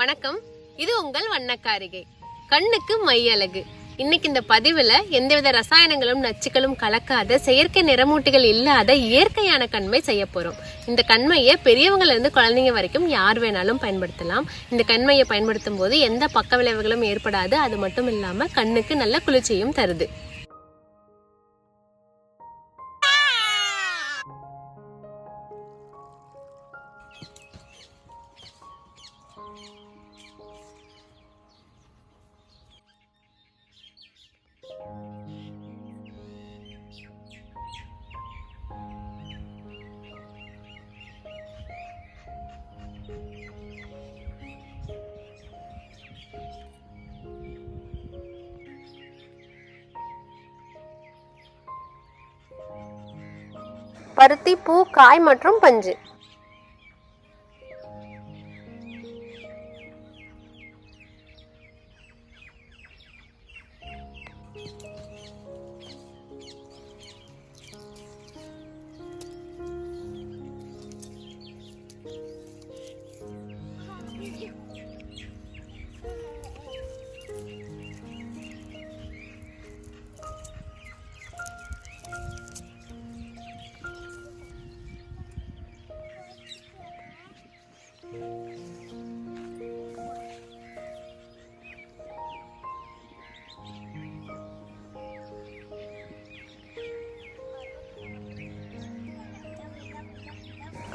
வணக்கம், இது உங்கள் வண்ணக்காரிகை. கண்ணுக்கு மை அழகு. இன்னைக்கு இந்த பதிவுல எந்தவித ரசாயனங்களும் நச்சுக்களும் கலக்காத செயற்கை நிறமூட்டிகள் இல்லாத இயற்கையான கண்மை செய்ய போறோம். இந்த கண்மையை பெரியவங்கல இருந்து குழந்தைங்க வரைக்கும் யார் வேணாலும் பயன்படுத்தலாம். இந்த கண்மையை பயன்படுத்தும் போது எந்த பக்க விளைவுகளும் ஏற்படாது. அது மட்டும் இல்லாம கண்ணுக்கு நல்ல குளிர்ச்சியும் தருது. பருத்தி, பூ, காய் மற்றும் பஞ்சு.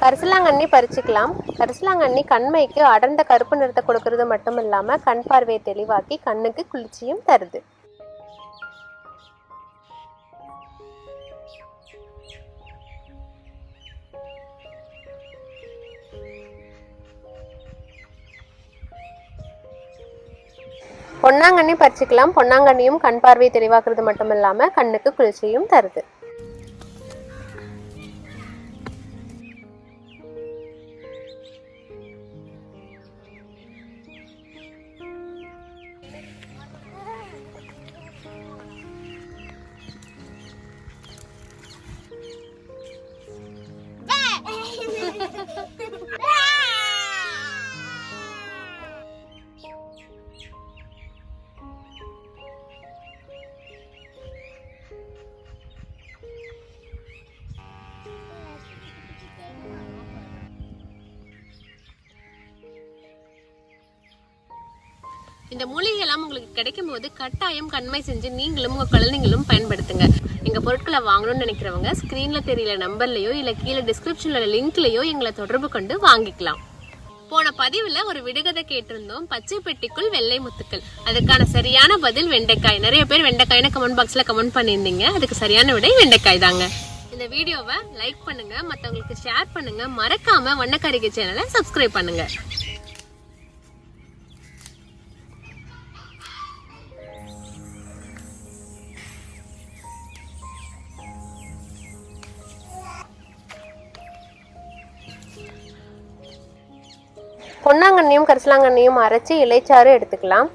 கரிசலாங்கண்ணி பறிச்சுக்கலாம். கரிசலாங்கண்ணி கண்மைக்கு அடர்ந்த கருப்பு நிறத்தை கொடுக்கறது மட்டும் இல்லாம கண் பார்வையை தெளிவாக்கி கண்ணுக்கு குளிர்ச்சியும் தருது. பொன்னாங்கண்ணி பறிச்சுக்கலாம். பொன்னாங்கண்ணியும் கண் பார்வையை தெளிவாக்குறது மட்டும் இல்லாம கண்ணுக்கு குளிர்ச்சியும் தருது. இந்த மூலிகை எல்லாம் உங்களுக்கு கிடைக்கும் போது கட்டாயம் கண்மை செஞ்சு நீங்களும் உங்க குழந்தைங்களும் பயன்படுத்துங்க. எங்க பொருட்களை வாங்கணும்னு நினைக்கிறவங்க ஸ்கிரீன்ல தெரியல நம்பர்லயோ இல்ல கீழே டிஸ்கிரிப்ஷன்ல லிங்க்லயோ எங்களை தொடர்பு கொண்டு வாங்கிக்கலாம். போன பதிவுல ஒரு விடுகதை கேட்டிருந்தோம், பச்சை பெட்டிக்குள் வெள்ளை முத்துக்கள். அதுக்கான சரியான பதில் வெண்டைக்காய். நிறைய பேர் வெண்டைக்காய்னு கமெண்ட் பாக்ஸ்ல கமெண்ட் பண்ணியிருந்தீங்க. அதுக்கு சரியான விடை வெண்டைக்காய் தாங்க. இந்த வீடியோவை லைக் பண்ணுங்க, மற்றவங்களுக்கு ஷேர் பண்ணுங்க, மறக்காம வண்ணக்காரிகை சேனலை சப்ஸ்கிரைப் பண்ணுங்க. பொன்னாங்கண்ணியும் கரிசலாங்கண்ணியும் அரைச்சி இலைச்சாறு எடுத்துக்கலாம்.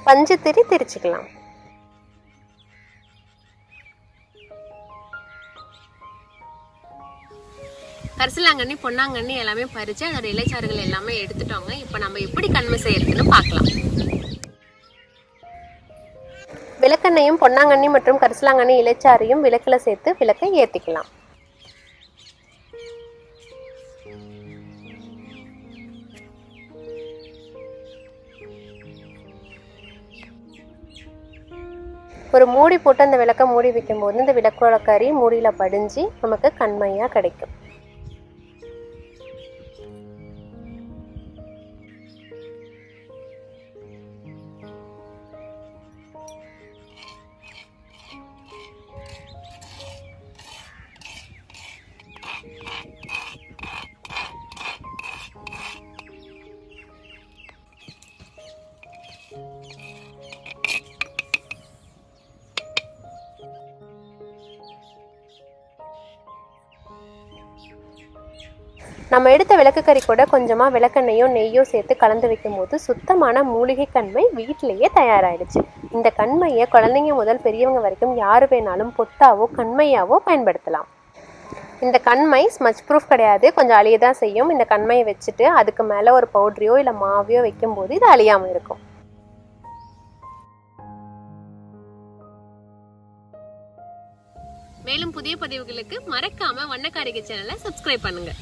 பஞ்சு திரி திரிச்சுக்கலாம். கரிசலாங்கண்ணி, பொன்னாங்கண்ணி எல்லாமே பறிச்சு அதோட இலைச்சாறுகள் எல்லாமே எடுத்துட்டோங்க. இப்போ நம்ம எப்படி கண்மை செய்யறதுன்னு பார்க்கலாம். விளக்கெண்ணையும் பொன்னாங்கண்ணி மற்றும் கரிசலாங்கண்ணி இலைச்சாறையும் விளக்குல சேர்த்து விளக்கை ஏற்றிக்கலாம். ஒரு மூடி போட்டு அந்த விளக்கை மூடி வைக்கும்போது இந்த விளக்கோட கறி மூடியில் படிஞ்சு நமக்கு கண்மையாக கிடைக்கும். நம்ம எடுத்த விளக்குக்கறி கூட கொஞ்சமாக விளக்கெண்ணையோ நெய்யோ சேர்த்து கலந்து வைக்கும்போது சுத்தமான மூலிகை கண்மை வீட்டிலேயே தயாராகிடுச்சு. இந்த கண்மையை குழந்தைங்க முதல் பெரியவங்க வரைக்கும் யார் வேணாலும் பொட்டாவோ கண்மையாவோ பயன்படுத்தலாம். இந்த கண்மை ஸ்மச் ப்ரூஃப் கிடையாது, கொஞ்சம் அழிய தான் செய்யும். இந்த கண்மையை வச்சுட்டு அதுக்கு மேலே ஒரு பவுட்ரையோ இல்லை மாவையோ வைக்கும்போது இது அழியாமல் இருக்கும். மேலும் புதிய பதிவுகளுக்கு மறக்காம வண்ணக்காரிகை சேனலை சப்ஸ்கிரைப் பண்ணுங்க.